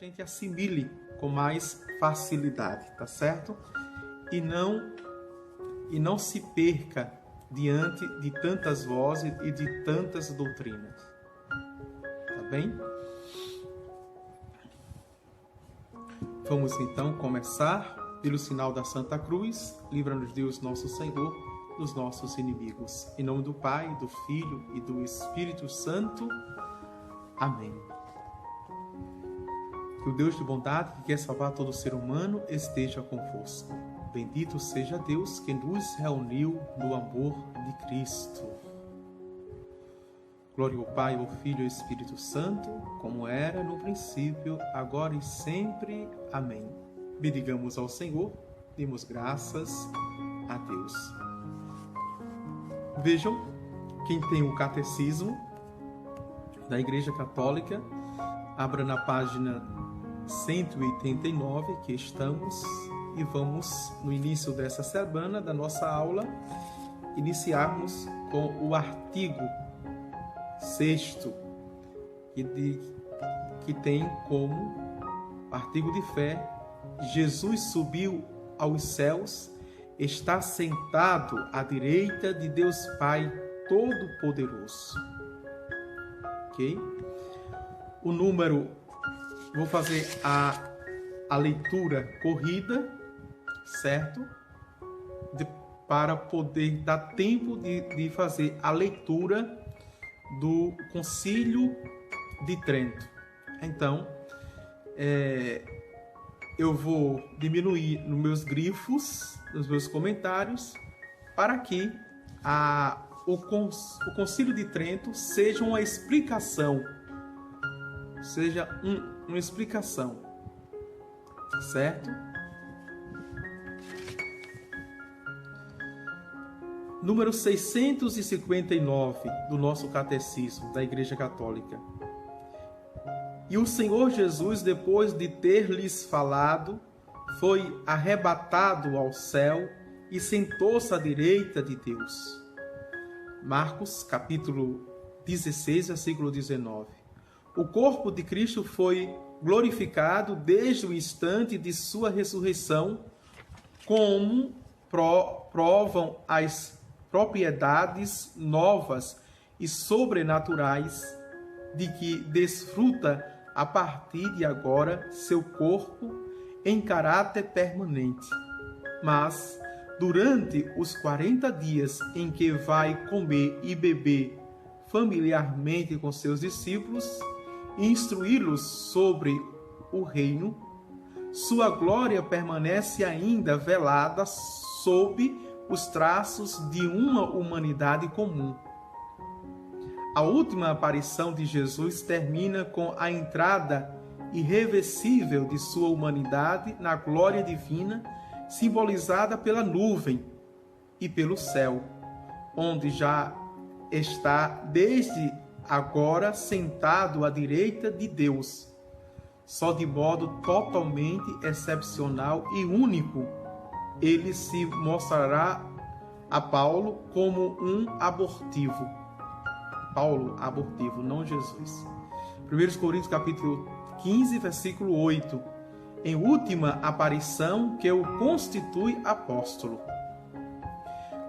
gente assimile com mais facilidade, tá certo? E não se perca diante de tantas vozes e de tantas doutrinas. Tá bem? Vamos então começar pelo sinal da Santa Cruz. Livra-nos Deus nosso Senhor dos nossos inimigos. Em nome do Pai, do Filho e do Espírito Santo. Amém. Que o Deus de bondade, que quer salvar todo ser humano, esteja convosco. Bendito seja Deus que nos reuniu no amor de Cristo. Glória ao Pai, ao Filho e ao Espírito Santo, como era no princípio, agora e sempre. Amém. Bendigamos ao Senhor, demos graças a Deus. Vejam, quem tem o Catecismo da Igreja Católica, abra na página 189, que estamos, e vamos, no início dessa semana, da nossa aula, iniciarmos com o artigo 6º, que tem como artigo de fé: Jesus subiu aos céus, está sentado à direita de Deus Pai Todo-Poderoso. Ok? O número, vou fazer a leitura corrida, certo? Para poder dar tempo de fazer a leitura do Concílio de Trento. Então, eu vou diminuir nos meus grifos, nos meus comentários, para que o Concílio de Trento seja uma explicação, uma explicação, certo? Número 659 do nosso Catecismo da Igreja Católica. E o Senhor Jesus, depois de ter lhes falado, foi arrebatado ao céu e sentou-se à direita de Deus. Marcos, capítulo 16, versículo 19. O corpo de Cristo foi glorificado desde o instante de sua ressurreição, como provam as propriedades novas e sobrenaturais de que desfruta a partir de agora seu corpo em caráter permanente. Mas, durante os 40 dias em que vai comer e beber familiarmente com seus discípulos, e instruí-los sobre o reino, sua glória permanece ainda velada sob os traços de uma humanidade comum. A última aparição de Jesus termina com a entrada irreversível de sua humanidade na glória divina, simbolizada pela nuvem e pelo céu, onde já está desde agora sentado à direita de Deus. Só de modo totalmente excepcional e único, ele se mostrará a Paulo como um abortivo. Paulo, abortivo, não Jesus. 1 Coríntios capítulo 15, versículo 8. Em última aparição que o constitui apóstolo.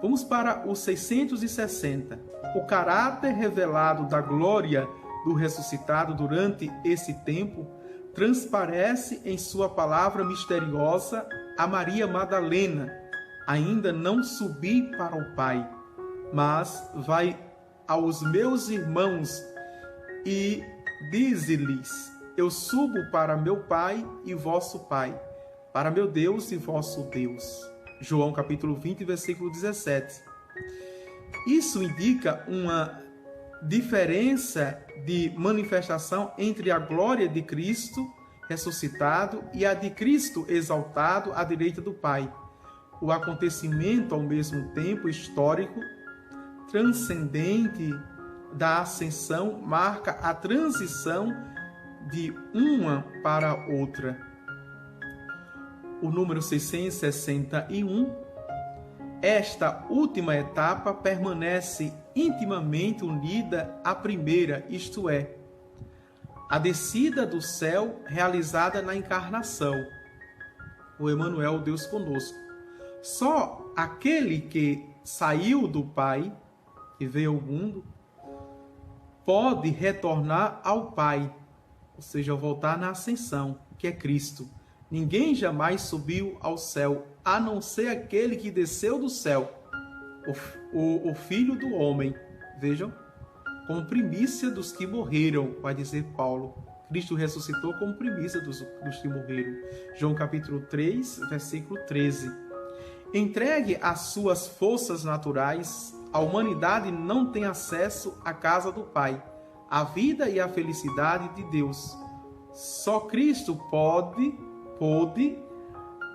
Vamos para o 660. O caráter revelado da glória do ressuscitado durante esse tempo transparece em sua palavra misteriosa a Maria Madalena: ainda não subi para o Pai, mas vai aos meus irmãos e dize-lhes: eu subo para meu Pai e vosso Pai, para meu Deus e vosso Deus. João capítulo 20, versículo 17. Isso indica uma diferença de manifestação entre a glória de Cristo ressuscitado e a de Cristo exaltado à direita do Pai. O acontecimento, ao mesmo tempo histórico, transcendente da ascensão, marca a transição de uma para outra. O número 661, esta última etapa permanece intimamente unida à primeira, isto é, a descida do céu realizada na encarnação, o Emanuel, Deus conosco. Só aquele que saiu do Pai e veio ao mundo pode retornar ao Pai, ou seja, voltar na ascensão, que é Cristo. Ninguém jamais subiu ao céu, a não ser aquele que desceu do céu, o Filho do Homem. Vejam, como primícia dos que morreram, vai dizer Paulo. Cristo ressuscitou como primícia dos que morreram. João capítulo 3, versículo 13. Entregue às suas forças naturais, a humanidade não tem acesso à casa do Pai, à vida e à felicidade de Deus. Só Cristo pôde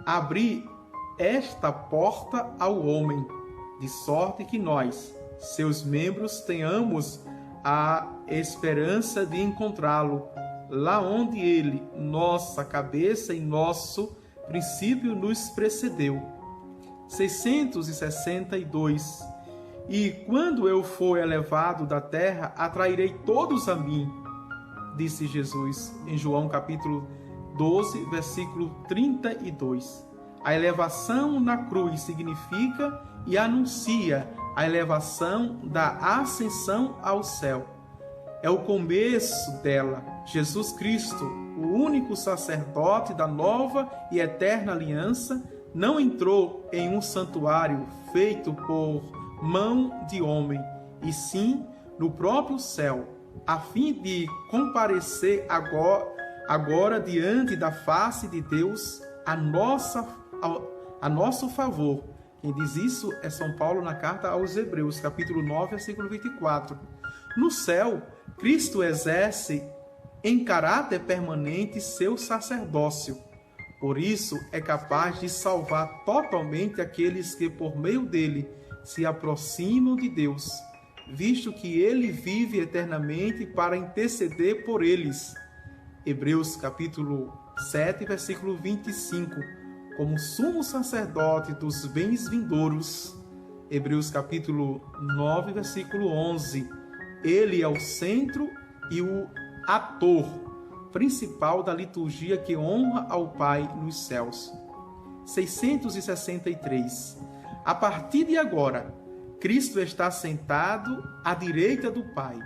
abrir esta porta ao homem, de sorte que nós, seus membros, tenhamos a esperança de encontrá-lo, lá onde ele, nossa cabeça e nosso princípio, nos precedeu. 662. E quando eu for elevado da terra, atrairei todos a mim, disse Jesus em João capítulo 12, versículo 32. A elevação na cruz significa e anuncia a elevação da ascensão ao céu. É o começo dela. Jesus Cristo, o único sacerdote da nova e eterna aliança, não entrou em um santuário feito por mão de homem, e sim no próprio céu, a fim de comparecer agora diante da face de Deus a nosso favor. Quem diz isso é São Paulo na carta aos Hebreus, capítulo 9, versículo 24. No céu, Cristo exerce em caráter permanente seu sacerdócio. Por isso, é capaz de salvar totalmente aqueles que, por meio dele, se aproximam de Deus, visto que ele vive eternamente para interceder por eles. Hebreus capítulo 7, versículo 25. Como sumo sacerdote dos bens vindouros. Hebreus capítulo 9, versículo 11. Ele é o centro e o ator principal da liturgia que honra ao Pai nos céus. 663. A partir de agora, Cristo está sentado à direita do Pai.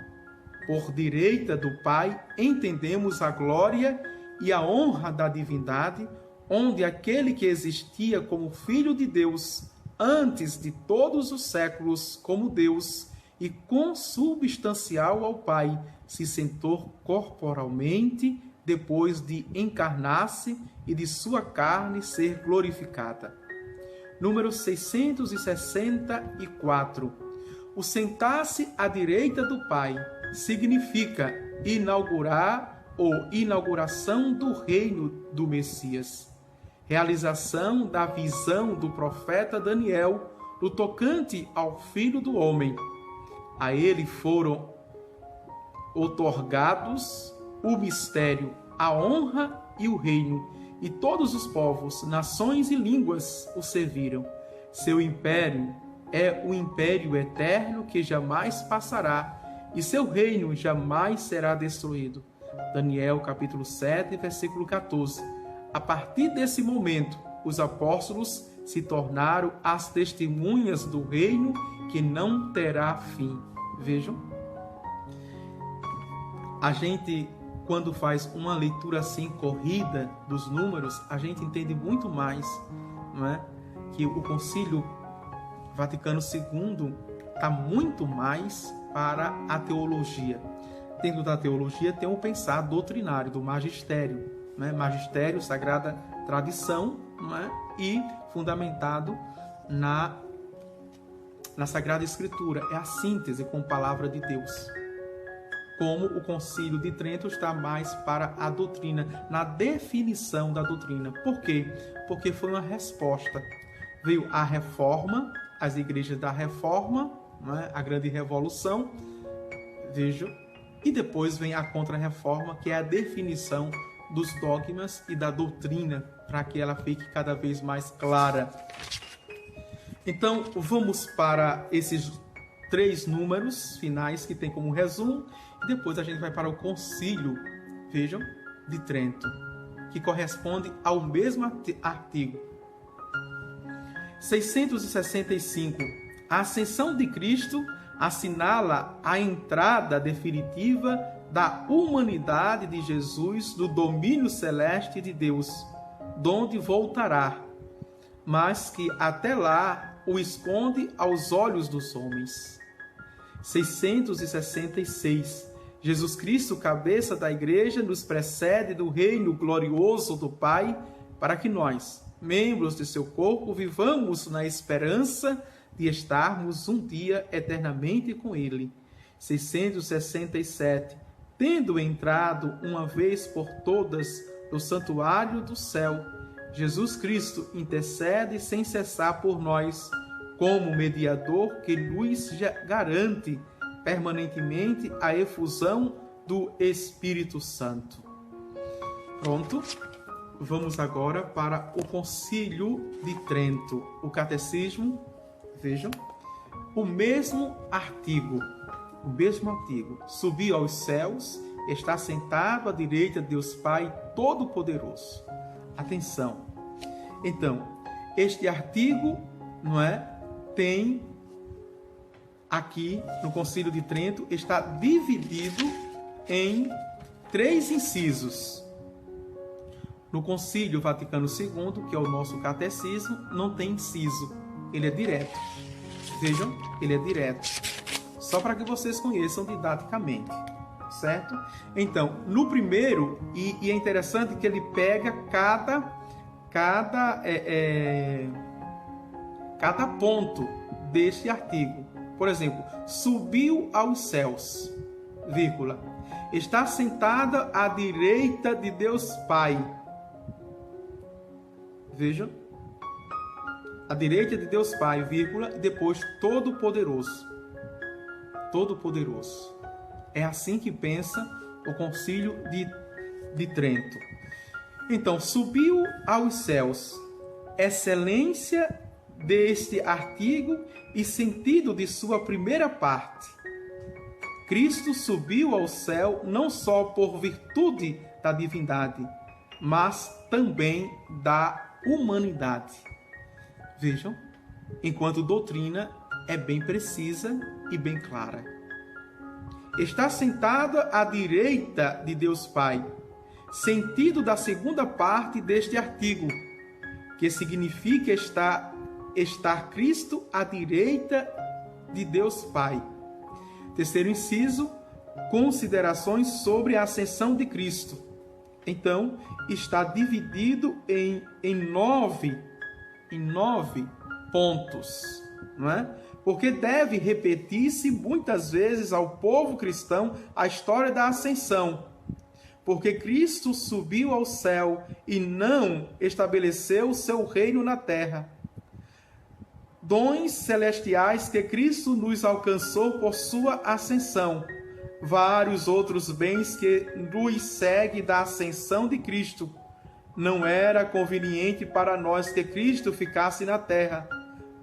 Por direita do Pai, entendemos a glória e a honra da divindade, onde aquele que existia como Filho de Deus antes de todos os séculos como Deus e consubstancial ao Pai, se sentou corporalmente depois de encarnar-se e de sua carne ser glorificada. Número 664. O sentar-se à direita do Pai significa inaugurar ou inauguração do reino do Messias. Realização da visão do profeta Daniel no tocante ao Filho do Homem. A ele foram outorgados o mistério, a honra e o reino, e todos os povos, nações e línguas o serviram. Seu império é o império eterno que jamais passará, e seu reino jamais será destruído. Daniel capítulo 7, versículo 14. A partir desse momento, os apóstolos se tornaram as testemunhas do reino que não terá fim. Vejam, a gente, quando faz uma leitura assim corrida dos números, a gente entende muito mais, não é? Que o Concílio Vaticano II está muito mais para a teologia. Dentro da teologia tem o pensar doutrinário do magistério, né? Magistério, sagrada tradição, né? E fundamentado na Sagrada Escritura. É a síntese com a palavra de Deus. Como o Concílio de Trento está mais para a doutrina, na definição da doutrina. Por quê? Porque foi uma resposta. Veio a Reforma, as igrejas da Reforma, né? A Grande Revolução, vejam, e depois vem a Contra-Reforma, que é a definição dos dogmas e da doutrina, para que ela fique cada vez mais clara. Então, vamos para esses 3 números finais que tem como resumo, e depois a gente vai para o Concílio vejam, de Trento, que corresponde ao mesmo artigo. 665. A ascensão de Cristo assinala a entrada definitiva da humanidade de Jesus no domínio celeste de Deus, donde voltará, mas que até lá o esconde aos olhos dos homens. 666. Jesus Cristo, cabeça da Igreja, nos precede do reino glorioso do Pai, para que nós, membros de seu corpo, vivamos na esperança de estarmos um dia eternamente com Ele. 667. Tendo entrado uma vez por todas no santuário do céu, Jesus Cristo intercede sem cessar por nós, como mediador que nos garante permanentemente a efusão do Espírito Santo. Pronto? Vamos agora para o Concílio de Trento. O Catecismo, vejam, o mesmo artigo. Subiu aos céus, está sentado à direita de Deus Pai Todo-Poderoso. Atenção. Então, este artigo, tem aqui no Concílio de Trento, está dividido em 3 incisos. No Concílio Vaticano II, que é o nosso catecismo, não tem inciso, ele é direto. Vejam, ele é direto. Só para que vocês conheçam didaticamente, certo? Então, no primeiro, e é interessante que ele pega cada ponto deste artigo. Por exemplo, subiu aos céus, vírgula, está sentada à direita de Deus Pai. Vejam, à direita de Deus Pai, vírgula, e depois Todo-Poderoso. Todo-Poderoso. É assim que pensa o Concílio de Trento. Então, subiu aos céus, excelência deste artigo e sentido de sua primeira parte. Cristo subiu ao céu não só por virtude da divindade, mas também da humanidade. Vejam, enquanto doutrina é bem precisa e bem clara. Está sentada à direita de Deus Pai, sentido da segunda parte deste artigo, que significa estar Cristo à direita de Deus Pai. Terceiro inciso, considerações sobre a ascensão de Cristo. Então, está dividido em 9 pontos, não é? Porque deve repetir-se muitas vezes ao povo cristão a história da ascensão. Porque Cristo subiu ao céu e não estabeleceu o seu reino na terra. Dons celestiais que Cristo nos alcançou por sua ascensão. Vários outros bens que nos seguem da ascensão de Cristo. Não era conveniente para nós que Cristo ficasse na terra,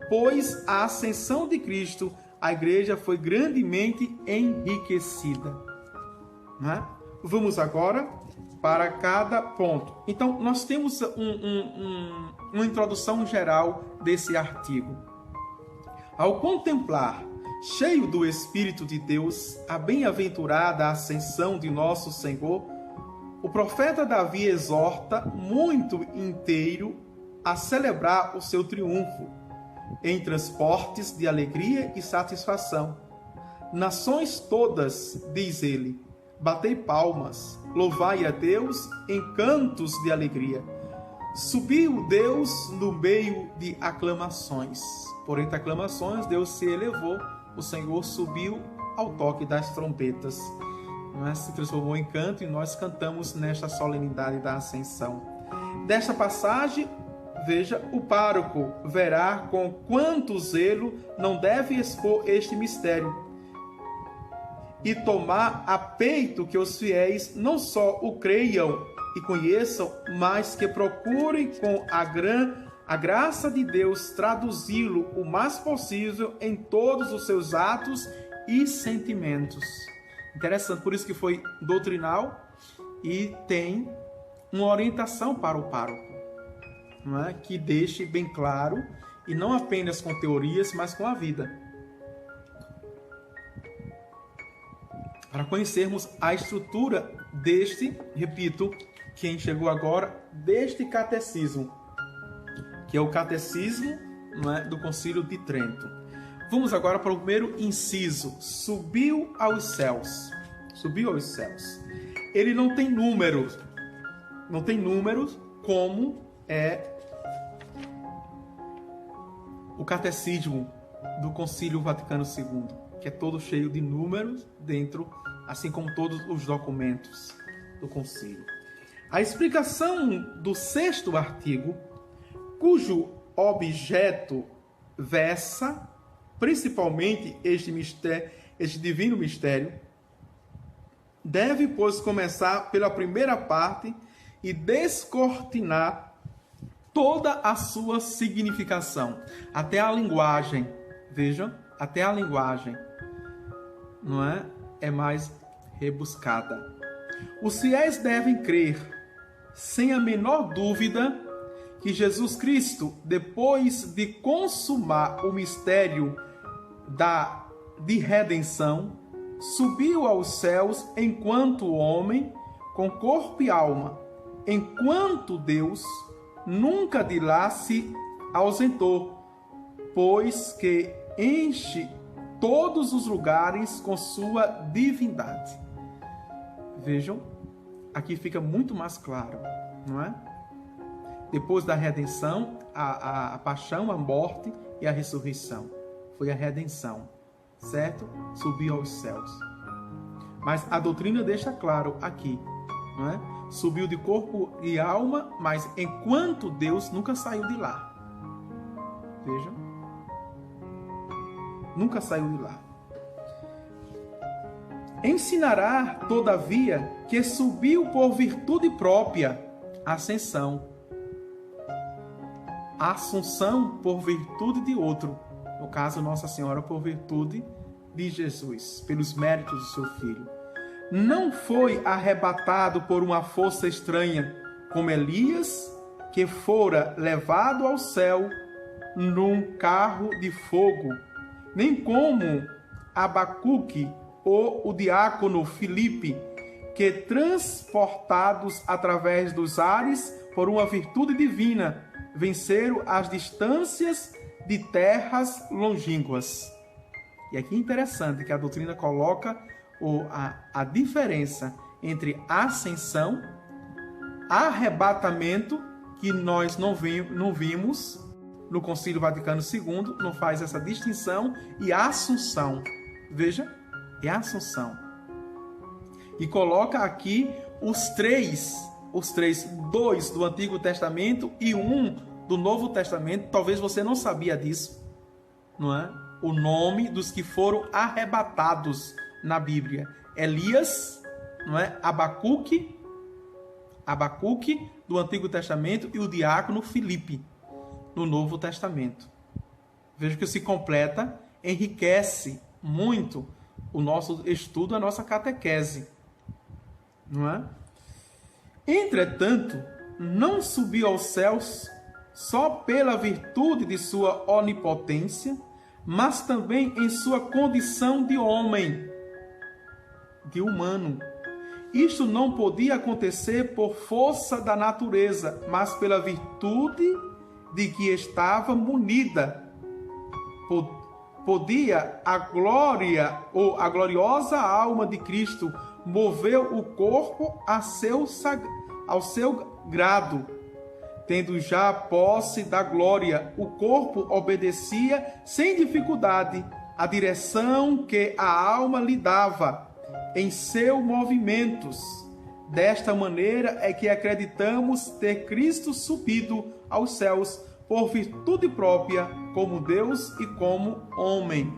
pois a ascensão de Cristo, a igreja foi grandemente enriquecida. Vamos agora para cada ponto. Então, nós temos uma introdução geral desse artigo. Ao contemplar, cheio do Espírito de Deus, a bem-aventurada ascensão de nosso Senhor, o profeta Davi exorta muito inteiro a celebrar o seu triunfo, em transportes de alegria e satisfação. Nações todas, diz ele, batei palmas, louvai a Deus em cantos de alegria. Subiu Deus no meio de aclamações. Por entre aclamações, Deus se elevou, o Senhor subiu ao toque das trombetas. Se transformou em canto e nós cantamos nesta solenidade da Ascensão. Desta passagem, veja, o pároco verá com quanto zelo não deve expor este mistério e tomar a peito que os fiéis não só o creiam e conheçam, mas que procurem com a graça de Deus traduzi-lo o mais possível em todos os seus atos e sentimentos. Interessante, por isso que foi doutrinal e tem uma orientação para o pároco, não é? Que deixe bem claro, e não apenas com teorias, mas com a vida. Para conhecermos a estrutura deste, repito, quem chegou agora, deste catecismo, que é o catecismo, não é, do Concílio de Trento. Vamos agora para o primeiro inciso. Subiu aos céus. Subiu aos céus. Ele não tem números. Não tem números como é o catecismo do Concílio Vaticano II, que é todo cheio de números dentro, assim como todos os documentos do concílio. A explicação do 6º artigo, cujo objeto versa principalmente este divino mistério, deve, pois, começar pela primeira parte e descortinar toda a sua significação, até a linguagem. Vejam, até a linguagem, não é? É mais rebuscada. Os fiéis devem crer, sem a menor dúvida, que Jesus Cristo, depois de consumar o mistério de redenção, subiu aos céus enquanto homem, com corpo e alma, enquanto Deus nunca de lá se ausentou, pois que enche todos os lugares com sua divindade. Vejam, aqui fica muito mais claro, não é? Depois da redenção, a paixão, a morte e a ressurreição. Foi a redenção, certo? Subiu aos céus. Mas a doutrina deixa claro aqui, não é? Subiu de corpo e alma, mas enquanto Deus nunca saiu de lá. Vejam. Nunca saiu de lá. Ensinará, todavia, que subiu por virtude própria, ascensão. Assunção por virtude de outro. No caso, Nossa Senhora por virtude de Jesus, pelos méritos do seu Filho. Não foi arrebatado por uma força estranha, como Elias, que fora levado ao céu num carro de fogo, nem como Abacuque ou o diácono Filipe, que transportados através dos ares por uma virtude divina, venceram as distâncias de terras longínquas. E aqui é interessante que a doutrina coloca a diferença entre ascensão, arrebatamento, que nós não vimos no Concílio Vaticano II, não faz essa distinção, e assunção. Veja, é assunção. E coloca aqui os três, dois do Antigo Testamento e um do Novo Testamento. Talvez você não sabia disso, não é? O nome dos que foram arrebatados na Bíblia: Elias, não é? Abacuque do Antigo Testamento, e o diácono Filipe no Novo Testamento. Veja que se completa, enriquece muito o nosso estudo, a nossa catequese, não é? Entretanto, não subiu aos céus só pela virtude de sua onipotência, mas também em sua condição de homem, de humano. Isto não podia acontecer por força da natureza, mas pela virtude de que estava munida. Podia a glória ou a gloriosa alma de Cristo mover o corpo ao seu grado. Tendo já posse da glória, o corpo obedecia sem dificuldade a direção que a alma lhe dava em seus movimentos. Desta maneira é que acreditamos ter Cristo subido aos céus por virtude própria, como Deus e como homem.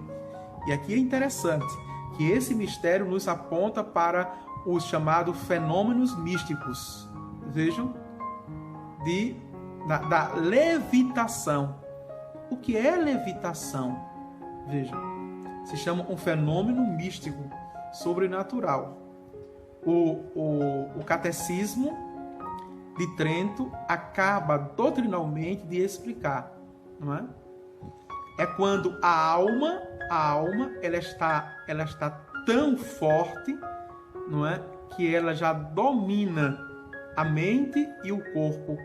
E aqui é interessante que esse mistério nos aponta para os chamados fenômenos místicos. Vejam, da levitação. O que é levitação? Vejam, se chama um fenômeno místico, sobrenatural. o Catecismo de Trento acaba doutrinalmente de explicar, não é? É quando a alma ela está tão forte, não é, que ela já domina a mente e o corpo.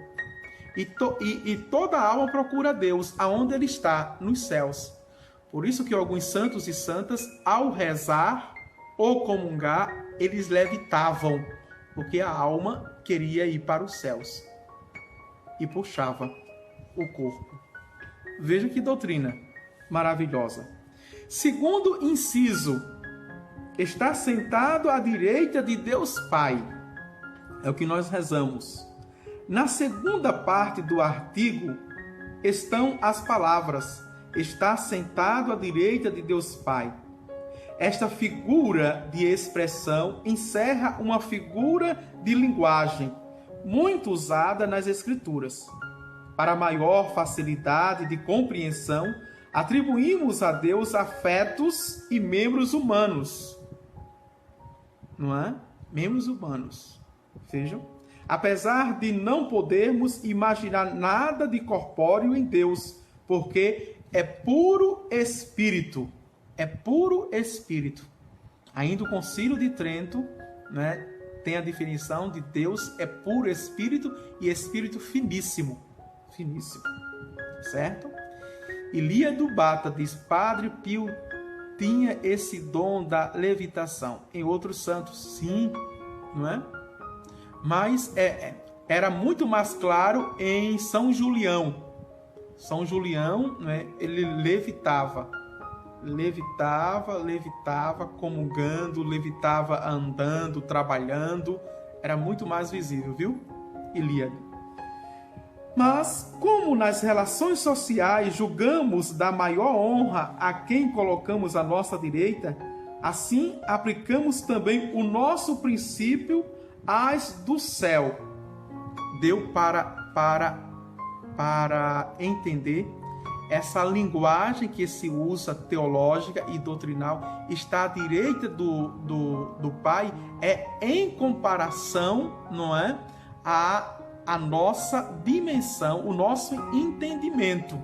E toda a alma procura Deus, aonde Ele está, nos céus. Por isso que alguns santos e santas, ao rezar ou comungar, eles levitavam, porque a alma queria ir para os céus e puxava o corpo. Veja que doutrina maravilhosa. Segundo inciso, está sentado à direita de Deus Pai. É o que nós rezamos. Na segunda parte do artigo estão as palavras: está sentado à direita de Deus Pai. Esta figura de expressão encerra uma figura de linguagem muito usada nas Escrituras. Para maior facilidade de compreensão, atribuímos a Deus afetos e membros humanos. Não é? Membros humanos. Vejam. Apesar de não podermos imaginar nada de corpóreo em Deus, porque é puro espírito. É puro espírito. Ainda o Concílio de Trento, né, tem a definição de Deus é puro espírito e espírito finíssimo. Finíssimo. Certo? Ilíado Bata diz: Padre Pio tinha esse dom da levitação. Em outros santos, sim, não é? Mas era muito mais claro em São Julião. São Julião, né, ele levitava, comungando, levitava andando, trabalhando. Era muito mais visível, viu, Ilíado? Mas, como nas relações sociais julgamos da maior honra a quem colocamos à nossa direita, assim aplicamos também o nosso princípio às do céu. Deu para entender essa linguagem que se usa teológica e doutrinal, está à direita do Pai, é em comparação, não é, a nossa dimensão, o nosso entendimento.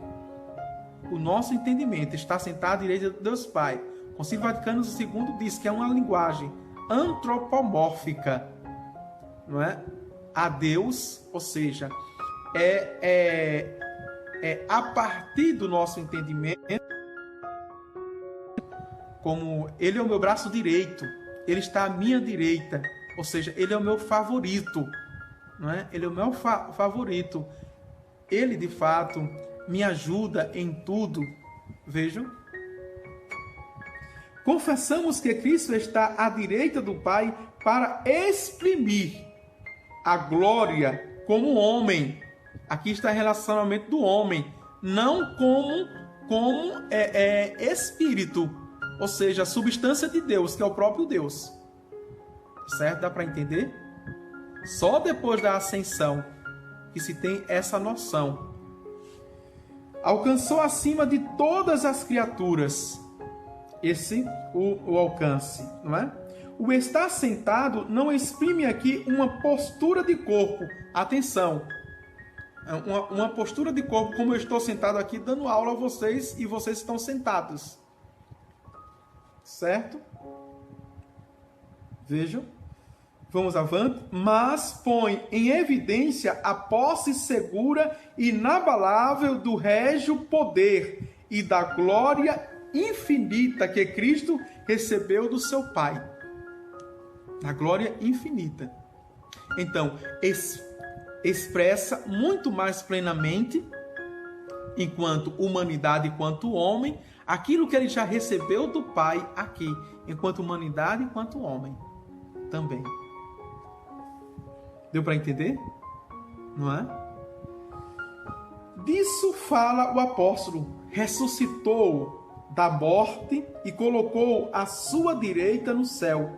O nosso entendimento está sentado à direita de Deus Pai. O Concílio Vaticano II diz que é uma linguagem antropomórfica, não é? A Deus, ou seja, é a partir do nosso entendimento, como Ele é o meu braço direito, Ele está à minha direita, ou seja, Ele é o meu favorito, não é? Ele é o meu favorito. Ele, de fato, me ajuda em tudo. Vejam. Confessamos que Cristo está à direita do Pai para exprimir a glória como homem. Aqui está o relacionamento do homem, não como espírito, ou seja, a substância de Deus, que é o próprio Deus. Certo? Dá para entender? Só depois da ascensão que se tem essa noção. Alcançou acima de todas as criaturas. Esse o alcance, não é? O estar sentado não exprime aqui uma postura de corpo. Atenção! Uma postura de corpo, como eu estou sentado aqui dando aula a vocês e vocês estão sentados. Certo? Vejam. Vamos avante. Mas põe em evidência a posse segura e inabalável do régio poder e da glória infinita que Cristo recebeu do seu Pai. A glória infinita. Então, expressa muito mais plenamente, enquanto humanidade, enquanto homem, aquilo que ele já recebeu do Pai aqui, enquanto humanidade, enquanto homem também. Deu para entender? Não é? Disso fala o apóstolo. Ressuscitou da morte e colocou à sua direita no céu,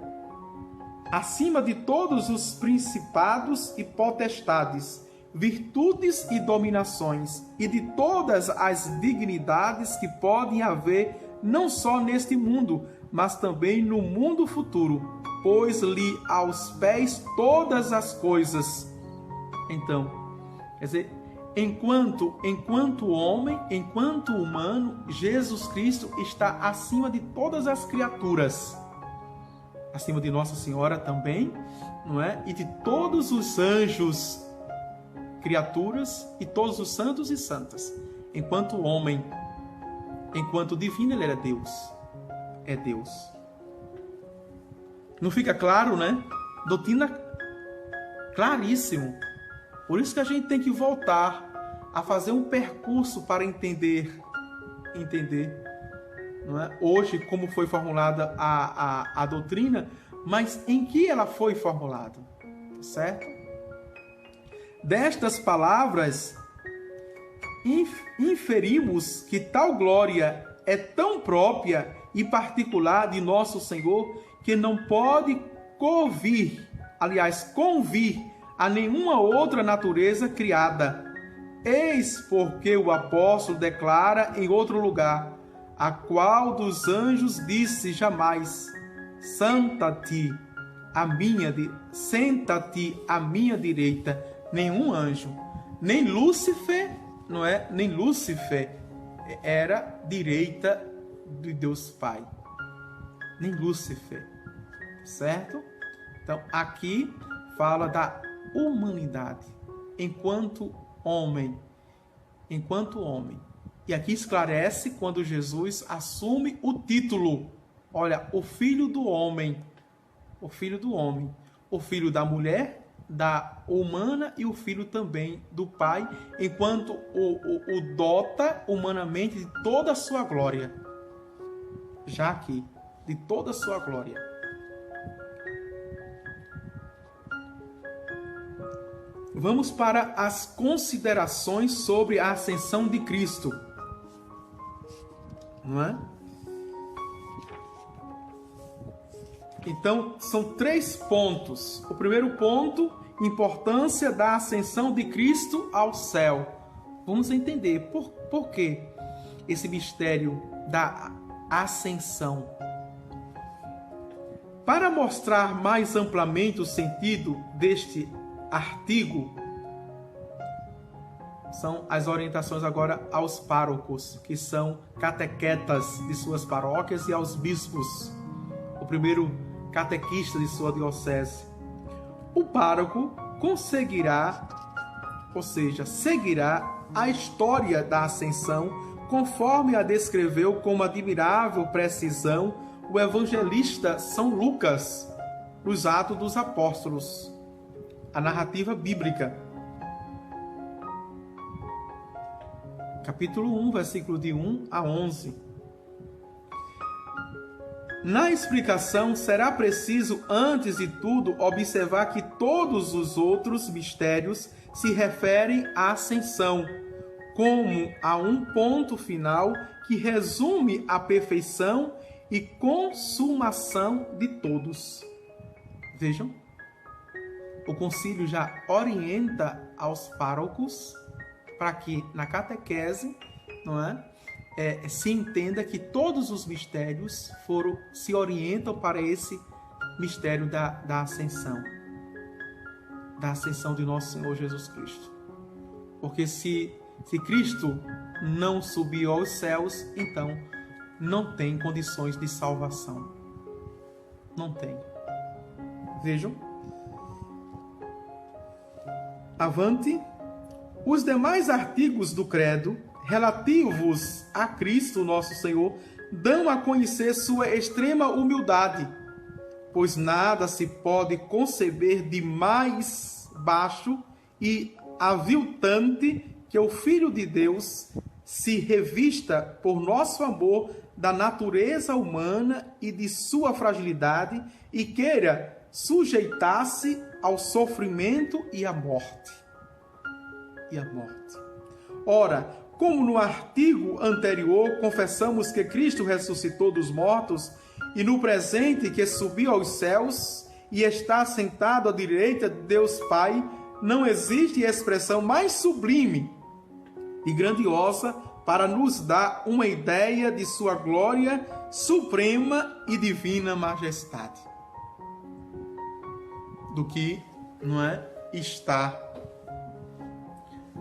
acima de todos os principados e potestades, virtudes e dominações, e de todas as dignidades que podem haver, não só neste mundo, mas também no mundo futuro. pôs-lhe aos pés todas as coisas. Então, quer dizer, enquanto homem, enquanto humano, Jesus Cristo está acima de todas as criaturas, acima de Nossa Senhora também, não é? E de todos os anjos, criaturas, e todos os santos e santas. Enquanto homem, enquanto divino, ele era Deus. É Deus. Não fica claro, né? Doutrina claríssimo. Por isso que a gente tem que voltar a fazer um percurso para entender, não é? Hoje, como foi formulada a doutrina, mas em que ela foi formulada, certo? Destas palavras, inferimos que tal glória é tão própria e particular de nosso Senhor que não pode convir a nenhuma outra natureza criada. Eis porque o apóstolo declara em outro lugar: a qual dos anjos disse jamais: senta-te à minha direita. Nenhum anjo, nem Lúcifer, não é? Nem Lúcifer era direita de Deus Pai. Nem Lúcifer, certo? Então, aqui fala da humanidade enquanto homem. E aqui esclarece quando Jesus assume o título. Olha, o Filho do Homem, o Filho da mulher, da humana, e o Filho também do Pai, enquanto o dota humanamente de toda a sua glória. Já aqui, de toda a sua glória. Vamos para as considerações sobre a ascensão de Cristo. Não é? Então, são 3 pontos. O primeiro ponto, importância da ascensão de Cristo ao céu. Vamos entender por que esse mistério da ascensão. Para mostrar mais amplamente o sentido deste artigo, são as orientações agora aos párocos, que são catequetas de suas paróquias, e aos bispos, o primeiro catequista de sua diocese. O pároco seguirá a história da ascensão, conforme a descreveu com admirável precisão o evangelista São Lucas, nos Atos dos Apóstolos, a narrativa bíblica. Capítulo 1, versículo de 1 a 11. Na explicação, será preciso, antes de tudo, observar que todos os outros mistérios se referem à ascensão, como a um ponto final que resume a perfeição e consumação de todos. Vejam, o concílio já orienta aos párocos para que na catequese, não é? Se entenda que todos os mistérios se orientam para esse mistério da ascensão de nosso Senhor Jesus Cristo. Porque se Cristo não subiu aos céus, então não tem condições de salvação. Não tem. Vejam. Avante. Os demais artigos do credo relativos a Cristo nosso Senhor dão a conhecer sua extrema humildade, pois nada se pode conceber de mais baixo e aviltante que o Filho de Deus se revista por nosso amor da natureza humana e de sua fragilidade e queira sujeitar-se ao sofrimento e à morte. Ora, como no artigo anterior confessamos que Cristo ressuscitou dos mortos e no presente que subiu aos céus e está sentado à direita de Deus Pai, não existe expressão mais sublime e grandiosa para nos dar uma ideia de sua glória suprema e divina majestade. do que, não é, estar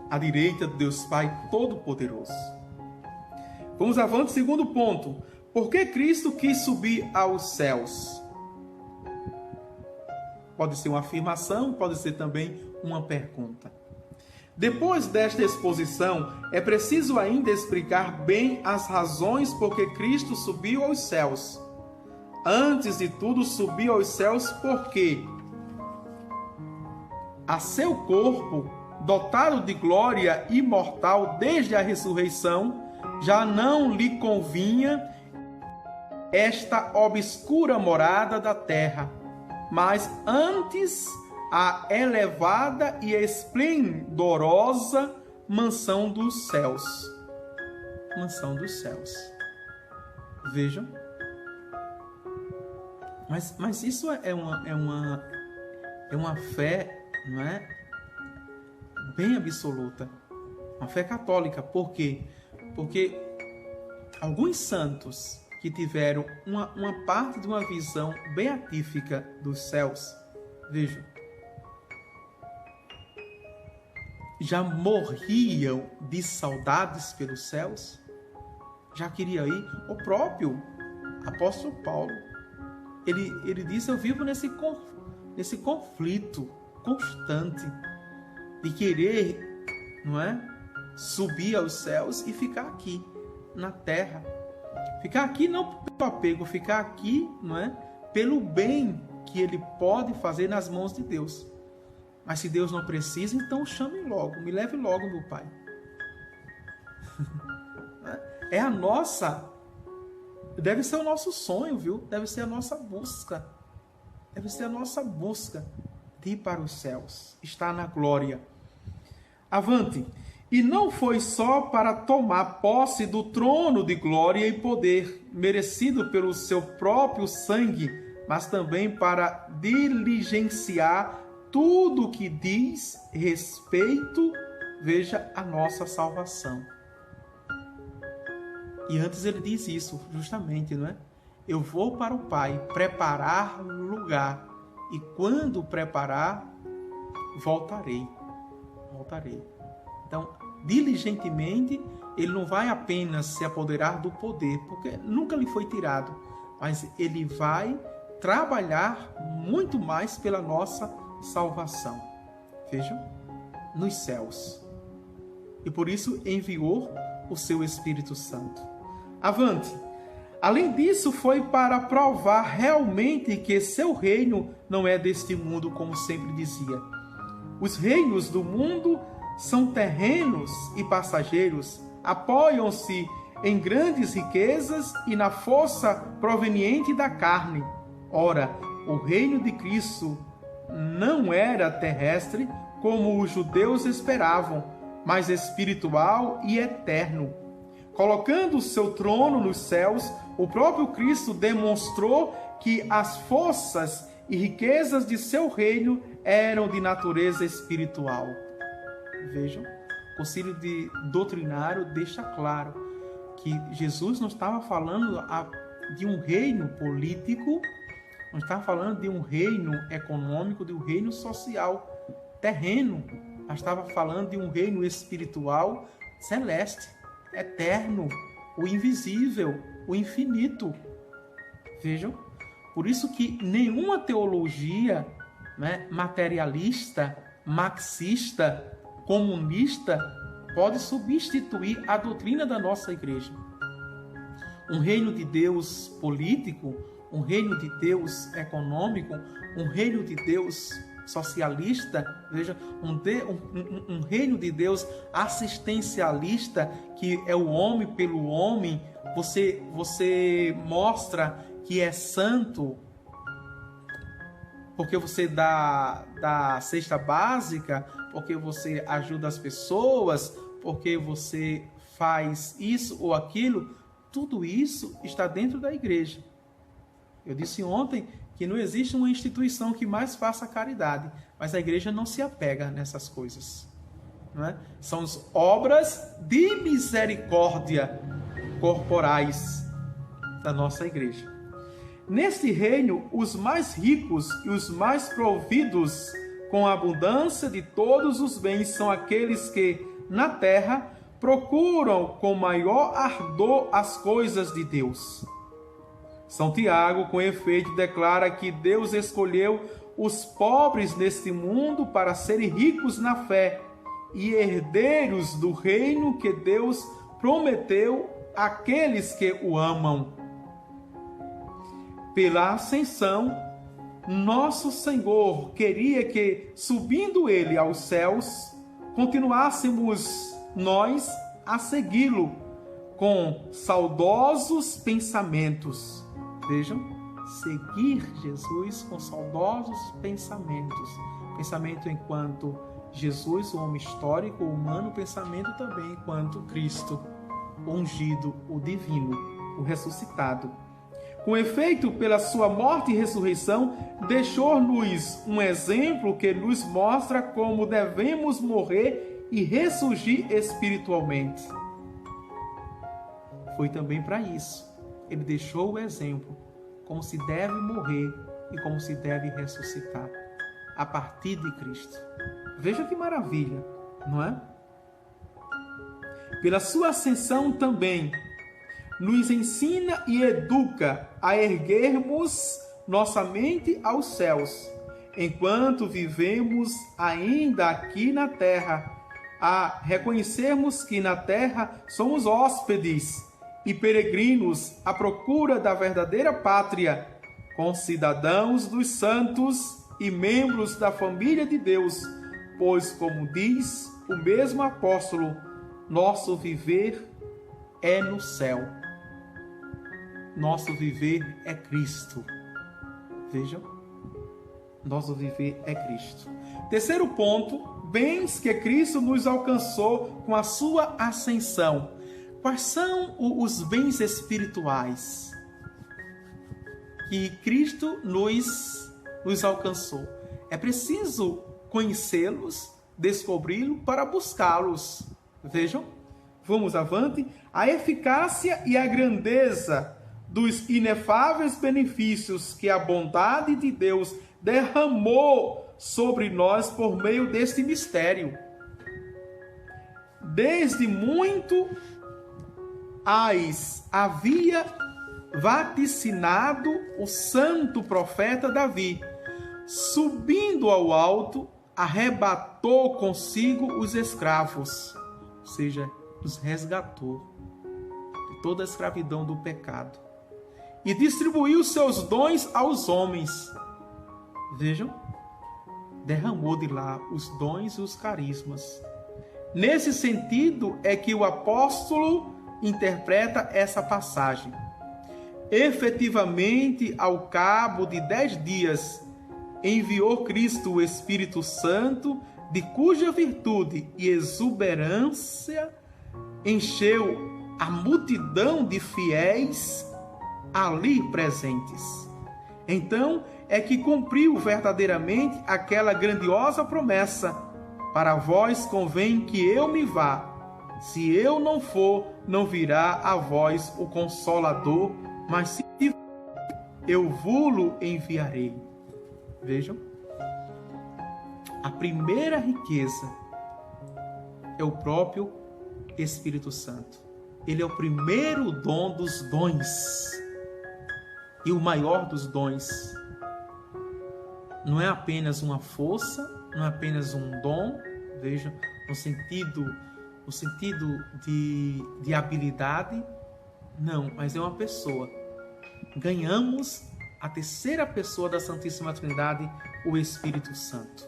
à direita de Deus Pai Todo-Poderoso. Vamos avante, segundo ponto. Por que Cristo quis subir aos céus? Pode ser uma afirmação, pode ser também uma pergunta. Depois desta exposição, é preciso ainda explicar bem as razões por que Cristo subiu aos céus. Antes de tudo, subiu aos céus porque a seu corpo, dotado de glória imortal desde a ressurreição, já não lhe convinha esta obscura morada da terra, mas antes a elevada e esplendorosa mansão dos céus. Mansão dos céus. Vejam. Mas isso é uma fé, não é? Bem absoluta. Uma fé católica. Por quê? Porque alguns santos que tiveram uma parte de uma visão beatífica dos céus, vejam, já morriam de saudades pelos céus, já queria ir. O próprio apóstolo Paulo, ele disse: eu vivo nesse conflito constante de querer, não é, subir aos céus e ficar aqui na terra. Ficar aqui não pelo apego, ficar aqui, não é, pelo bem que ele pode fazer nas mãos de Deus. Mas se Deus não precisa, então chame logo, me leve logo, meu Pai. É a nossa, deve ser o nosso sonho, viu? Deve ser a nossa busca. Deve ser a nossa busca de ir para os céus, estar na glória. Avante! E não foi só para tomar posse do trono de glória e poder, merecido pelo seu próprio sangue, mas também para diligenciar tudo que diz respeito, veja, a nossa salvação. E antes ele diz isso, justamente, não é? Eu vou para o Pai preparar lugar, e quando preparar, voltarei. Então, diligentemente, ele não vai apenas se apoderar do poder, porque nunca lhe foi tirado, mas ele vai trabalhar muito mais pela nossa salvação. Vejam, nos céus. E por isso enviou o seu Espírito Santo. Avante! Além disso, foi para provar realmente que seu reino não é deste mundo, como sempre dizia. Os reinos do mundo são terrenos e passageiros, apoiam-se em grandes riquezas e na força proveniente da carne. Ora, o reino de Cristo não era terrestre, como os judeus esperavam, mas espiritual e eterno. Colocando o seu trono nos céus, o próprio Cristo demonstrou que as forças e riquezas de seu reino eram de natureza espiritual. Vejam, o concílio doutrinário deixa claro que Jesus não estava falando de um reino político, não estava falando de um reino econômico, de um reino social terreno, mas estava falando de um reino espiritual celeste, eterno, o invisível, o infinito. Vejam, por isso que nenhuma teologia, né, materialista, marxista, comunista pode substituir a doutrina da nossa igreja. Um reino de Deus político, um reino de Deus econômico, um reino de Deus socialista, veja, um reino de Deus assistencialista, que é o homem pelo homem. Você mostra que é santo porque você dá cesta básica, porque você ajuda as pessoas, porque você faz isso ou aquilo. Tudo isso está dentro da igreja. Eu disse ontem que não existe uma instituição que mais faça caridade, mas a igreja não se apega nessas coisas, não é? São as obras de misericórdia corporais da nossa igreja. Neste reino, os mais ricos e os mais providos com a abundância de todos os bens são aqueles que, na terra, procuram com maior ardor as coisas de Deus. São Tiago, com efeito, declara que Deus escolheu os pobres neste mundo para serem ricos na fé e herdeiros do reino que Deus prometeu àqueles que o amam. Pela ascensão, nosso Senhor queria que, subindo Ele aos céus, continuássemos nós a segui-lo com saudosos pensamentos. Vejam, seguir Jesus com saudosos pensamentos. Pensamento enquanto Jesus, o homem histórico, o humano, pensamento também enquanto Cristo, o ungido, o divino, o ressuscitado. Com efeito, pela sua morte e ressurreição, deixou-nos um exemplo que nos mostra como devemos morrer e ressurgir espiritualmente. Foi também para isso. Ele deixou o exemplo, como se deve morrer e como se deve ressuscitar, a partir de Cristo. Veja que maravilha, não é? Pela sua ascensão também, nos ensina e educa a erguermos nossa mente aos céus, enquanto vivemos ainda aqui na terra, a reconhecermos que na terra somos hóspedes e peregrinos à procura da verdadeira pátria, concidadãos dos santos e membros da família de Deus, pois, como diz o mesmo apóstolo, nosso viver é no céu. Nosso viver é Cristo. Vejam, nosso viver é Cristo. Terceiro ponto, bens que Cristo nos alcançou com a sua ascensão. Quais são os bens espirituais que Cristo nos alcançou? É preciso conhecê-los, descobri-los para buscá-los. Vejam, vamos avante. A eficácia e a grandeza dos inefáveis benefícios que a bondade de Deus derramou sobre nós por meio deste mistério. Desde muito havia vaticinado o santo profeta Davi, subindo ao alto, arrebatou consigo os escravos, ou seja, os resgatou de toda a escravidão do pecado, e distribuiu seus dons aos homens. Vejam, derramou de lá os dons e os carismas. Nesse sentido é que o apóstolo interpreta essa passagem. Efetivamente, ao cabo de 10 dias, enviou Cristo o Espírito Santo, de cuja virtude e exuberância encheu a multidão de fiéis ali presentes. Então é que cumpriu verdadeiramente aquela grandiosa promessa: para vós convém que eu me vá. Se eu não for, não virá a vós o Consolador, mas se eu vou-lo enviarei. Vejam, a primeira riqueza é o próprio Espírito Santo. Ele é o primeiro dom dos dons e o maior dos dons. Não é apenas uma força, não é apenas um dom, veja, no sentido de habilidade, não, mas é uma pessoa. Ganhamos a terceira pessoa da Santíssima Trindade, o Espírito Santo.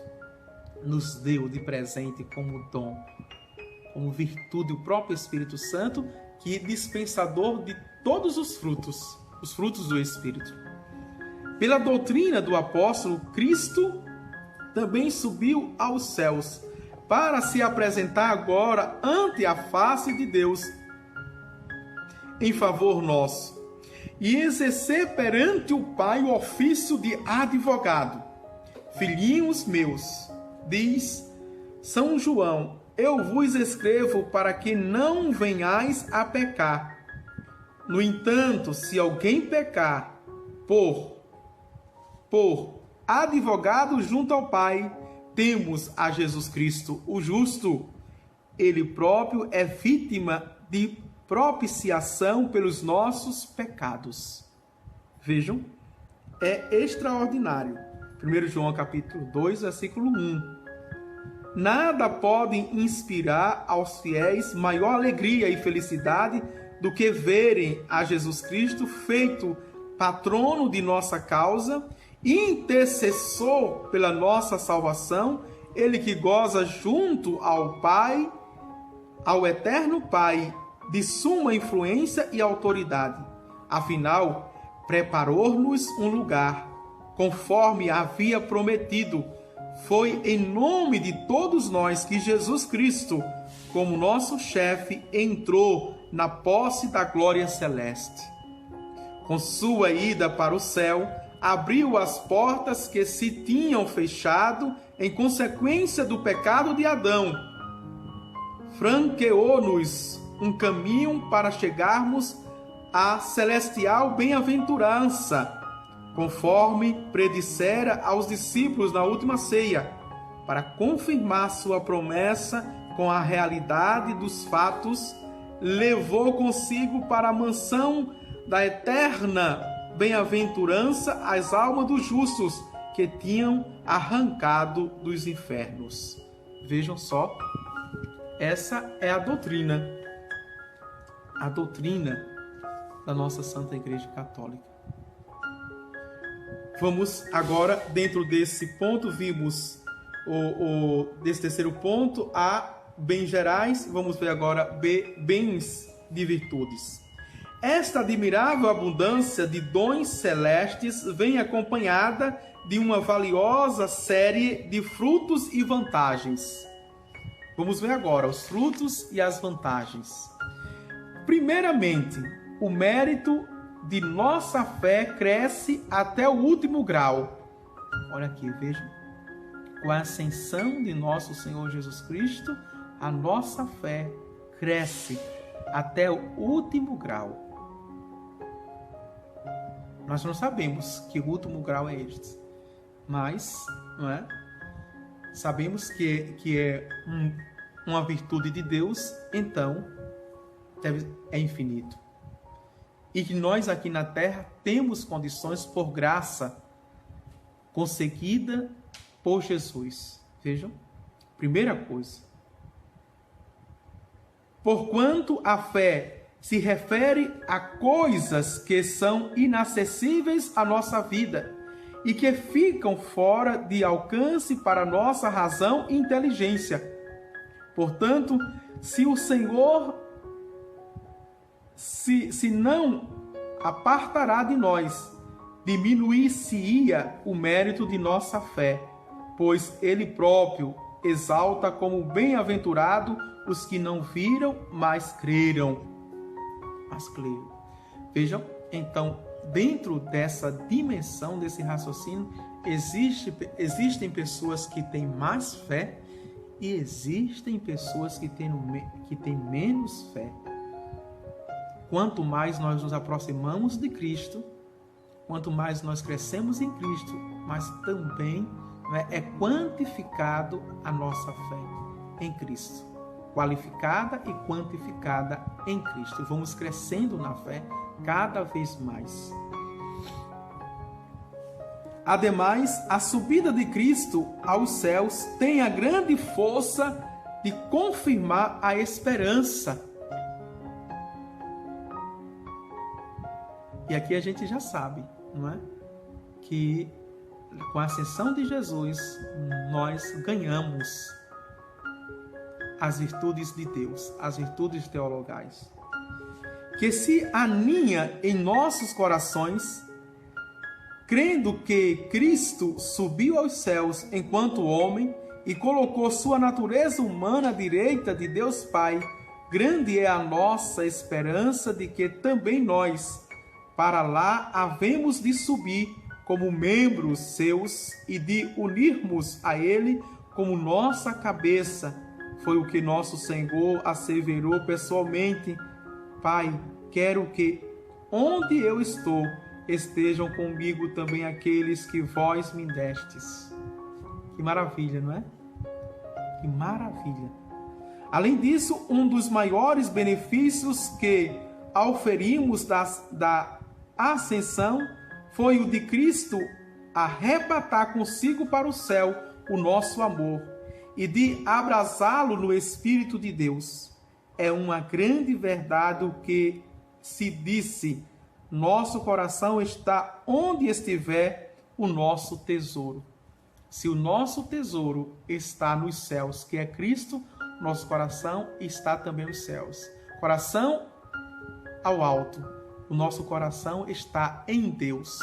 Nos deu de presente como dom, como virtude, o próprio Espírito Santo, que é dispensador de todos os frutos do Espírito. Pela doutrina do apóstolo, Cristo também subiu aos céus, para se apresentar agora ante a face de Deus em favor nosso, e exercer perante o Pai o ofício de advogado. Filhinhos meus, diz São João, eu vos escrevo para que não venhais a pecar. No entanto, se alguém pecar, Por advogado junto ao Pai, temos a Jesus Cristo, o justo. Ele próprio é vítima de propiciação pelos nossos pecados. Vejam, é extraordinário. 1 João capítulo 2, versículo 1. Nada pode inspirar aos fiéis maior alegria e felicidade do que verem a Jesus Cristo feito patrono de nossa causa, intercessor pela nossa salvação, ele que goza junto ao Pai, ao eterno Pai, de suma influência e autoridade. Afinal, preparou-nos um lugar, conforme havia prometido. Foi em nome de todos nós que Jesus Cristo, como nosso chefe, entrou na posse da glória celeste. Com sua ida para o céu, abriu as portas que se tinham fechado em consequência do pecado de Adão. Franqueou-nos um caminho para chegarmos à celestial bem-aventurança, conforme predissera aos discípulos na última ceia, para confirmar sua promessa com a realidade dos fatos, levou consigo para a mansão da eterna bem-aventurança as almas dos justos que tinham arrancado dos infernos. Vejam só, essa é a doutrina da nossa Santa Igreja Católica. Vamos agora, dentro desse ponto, vimos desse terceiro ponto, A, bens gerais, vamos ver agora B, bens de virtudes. Esta admirável abundância de dons celestes vem acompanhada de uma valiosa série de frutos e vantagens. Vamos ver agora os frutos e as vantagens. Primeiramente, o mérito de nossa fé cresce até o último grau. Olha aqui, vejam. Com a ascensão de nosso Senhor Jesus Cristo, a nossa fé cresce até o último grau. Nós não sabemos que o último grau é este, mas não é? Sabemos que é uma virtude de Deus, então é infinito. E que nós aqui na Terra temos condições por graça conseguida por Jesus. Vejam, primeira coisa. Porquanto a fé se refere a coisas que são inacessíveis à nossa vida e que ficam fora de alcance para nossa razão e inteligência. Portanto, se o Senhor se não apartará de nós, diminuir-se-ia o mérito de nossa fé, pois Ele próprio exalta como bem-aventurado os que não viram, mas creram. Vejam, então, dentro dessa dimensão, desse raciocínio, existem pessoas que têm mais fé e existem pessoas que têm menos fé. Quanto mais nós nos aproximamos de Cristo, quanto mais nós crescemos em Cristo, mas também é quantificado a nossa fé em Cristo. Qualificada e quantificada em Cristo. Vamos crescendo na fé cada vez mais. Ademais, a subida de Cristo aos céus tem a grande força de confirmar a esperança. E aqui a gente já sabe, não é? Que com a ascensão de Jesus, nós ganhamos as virtudes de Deus, as virtudes teologais, que se aninha em nossos corações, crendo que Cristo subiu aos céus enquanto homem e colocou sua natureza humana à direita de Deus Pai. Grande é a nossa esperança de que também nós, para lá, havemos de subir como membros seus e de unirmos a Ele como nossa cabeça. Foi o que nosso Senhor asseverou pessoalmente: Pai, quero que onde eu estou, estejam comigo também aqueles que vós me destes. Que maravilha, não é? Que maravilha! Além disso, um dos maiores benefícios que auferimos da ascensão foi o de Cristo arrebatar consigo para o céu o nosso amor e de abrasá-lo no Espírito de Deus. É uma grande verdade o que se disse: nosso coração está onde estiver o nosso tesouro. Se o nosso tesouro está nos céus, que é Cristo, nosso coração está também nos céus. Coração ao alto. O nosso coração está em Deus.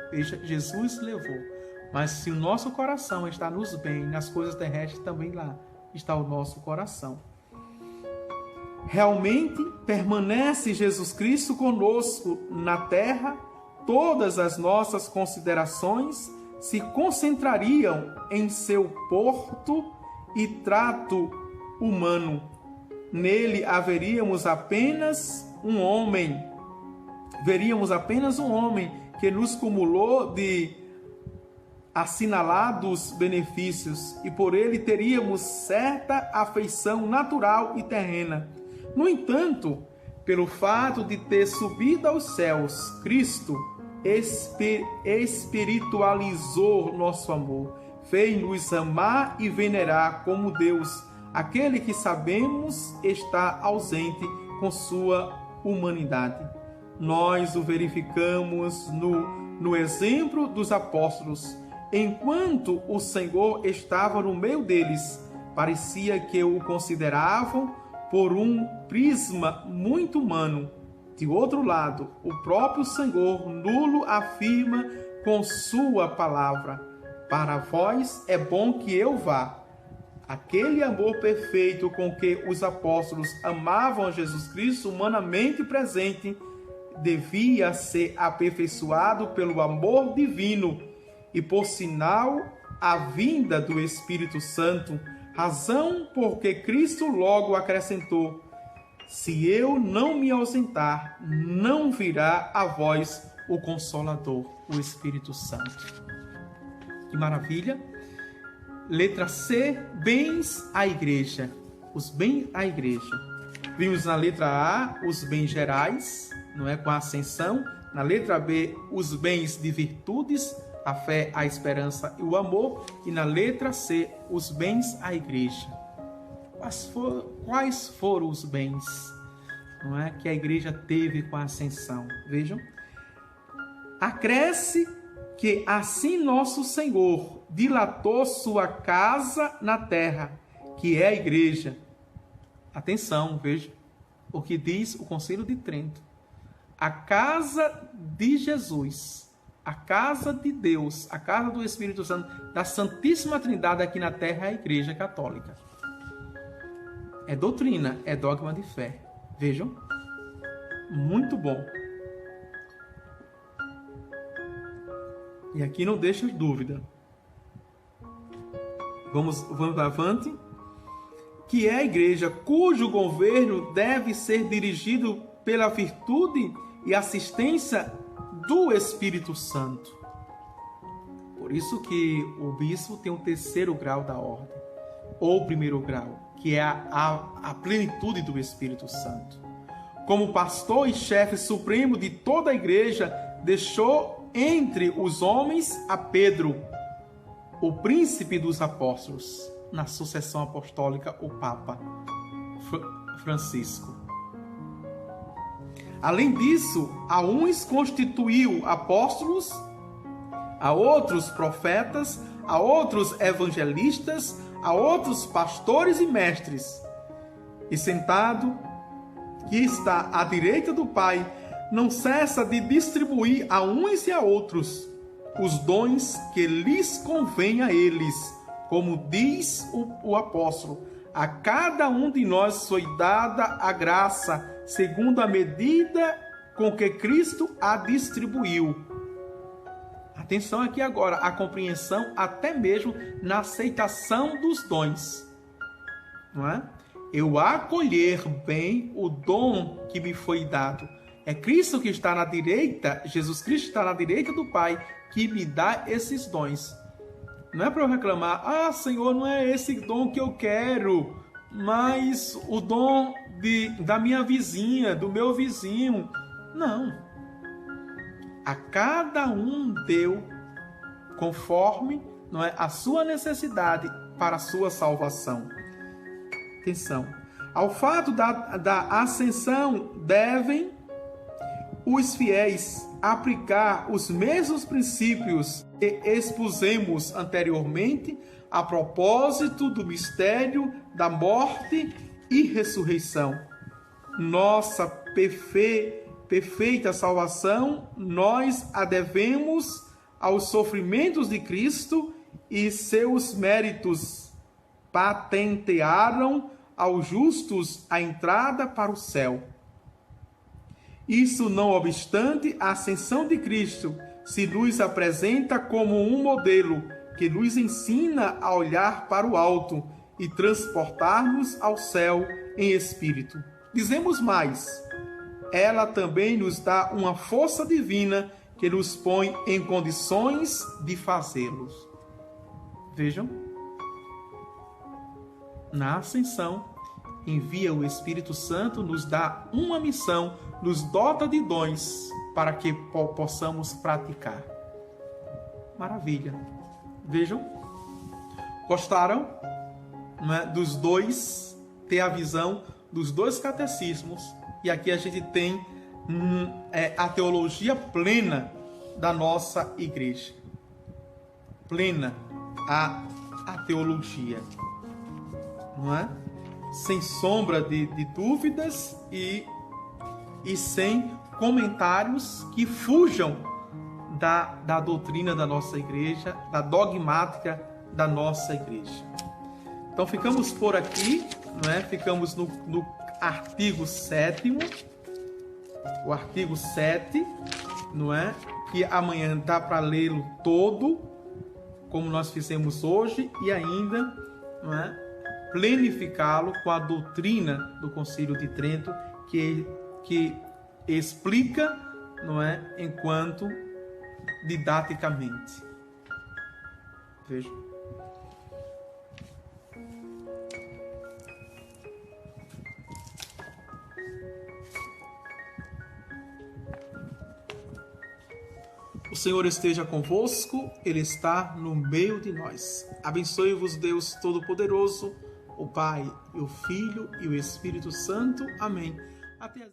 Veja, Jesus levou. Mas se o nosso coração está nos bens, nas coisas terrestres, também lá está o nosso coração. Realmente permanece Jesus Cristo conosco na terra, todas as nossas considerações se concentrariam em seu porto e trato humano. Nele veríamos apenas um homem que nos cumulou de assinalados benefícios e por ele teríamos certa afeição natural e terrena. No entanto, pelo fato de ter subido aos céus, Cristo espiritualizou nosso amor, fez-nos amar e venerar como Deus, aquele que sabemos está ausente com sua humanidade. Nós o verificamos no exemplo dos apóstolos. Enquanto o Senhor estava no meio deles, parecia que o consideravam por um prisma muito humano. De outro lado, o próprio Senhor nulo afirma com sua palavra: para vós é bom que eu vá. Aquele amor perfeito com que os apóstolos amavam a Jesus Cristo humanamente presente devia ser aperfeiçoado pelo amor divino e, por sinal, a vinda do Espírito Santo, razão porque Cristo logo acrescentou: se eu não me ausentar, não virá a vós o Consolador, o Espírito Santo. Que maravilha! Letra C, bens à igreja. Os bens à igreja. Vimos na letra A os bens gerais, não é, com a ascensão. Na letra B, os bens de virtudes, a fé, a esperança e o amor. E na letra C, os bens à igreja. Quais foram os bens, não é, que a igreja teve com a ascensão? Vejam. Acresce que assim nosso Senhor dilatou sua casa na terra, que é a igreja. Atenção, veja o que diz o Concílio de Trento. A casa de Jesus, a casa de Deus, a casa do Espírito Santo, da Santíssima Trindade aqui na terra é a Igreja Católica. É doutrina, é dogma de fé. Vejam, muito bom. E aqui não deixa dúvida. Vamos avante. Que é a igreja cujo governo deve ser dirigido pela virtude e assistência do Espírito Santo. Por isso que o bispo tem o terceiro grau da ordem, ou primeiro grau, que é a plenitude do Espírito Santo. Como pastor e chefe supremo de toda a igreja, deixou entre os homens a Pedro, o príncipe dos apóstolos, na sucessão apostólica, o Papa Francisco. Além disso, a uns constituiu apóstolos, a outros profetas, a outros evangelistas, a outros pastores e mestres. E sentado, que está à direita do Pai, não cessa de distribuir a uns e a outros os dons que lhes convém a eles, como diz o apóstolo: a cada um de nós foi dada a graça, segundo a medida com que Cristo a distribuiu. Atenção aqui agora, a compreensão até mesmo na aceitação dos dons. Não é? Eu acolher bem o dom que me foi dado. É Cristo que está na direita, Jesus Cristo está na direita do Pai, que me dá esses dons. Não é para eu reclamar, Senhor, não é esse dom que eu quero, mas o dom da minha vizinha, do meu vizinho. Não. A cada um deu conforme, não é, a sua necessidade para a sua salvação. Atenção. Ao fato da ascensão, devem os fiéis aplicar os mesmos princípios que expusemos anteriormente a propósito do mistério da morte e ressurreição. Nossa perfeita salvação nós a devemos aos sofrimentos de Cristo, e seus méritos patentearam aos justos a entrada para o céu. Isso não obstante, a ascensão de Cristo se nos apresenta como um modelo que nos ensina a olhar para o alto e transportar-nos ao céu em espírito. Dizemos mais, ela também nos dá uma força divina que nos põe em condições de fazê-los. Vejam, na ascensão, envia o Espírito Santo, nos dá uma missão, nos dota de dons para que possamos praticar. Maravilha. Vejam, gostaram, né, dos dois, ter a visão dos dois catecismos, e aqui a gente tem a teologia plena da nossa igreja. Plena a teologia, não é? Sem sombra de dúvidas e sem comentários que fujam da doutrina da nossa igreja, da dogmática da nossa igreja. Então ficamos por aqui, não é? Ficamos no artigo 7º, o artigo 7, não é? Que amanhã dá para lê-lo todo, como nós fizemos hoje, e ainda, não é, planificá-lo com a doutrina do Concílio de Trento, que explica, não é, enquanto didaticamente. Veja. O Senhor esteja convosco, Ele está no meio de nós. Abençoe-vos, Deus Todo-Poderoso, o Pai, e o Filho e o Espírito Santo. Amém. Até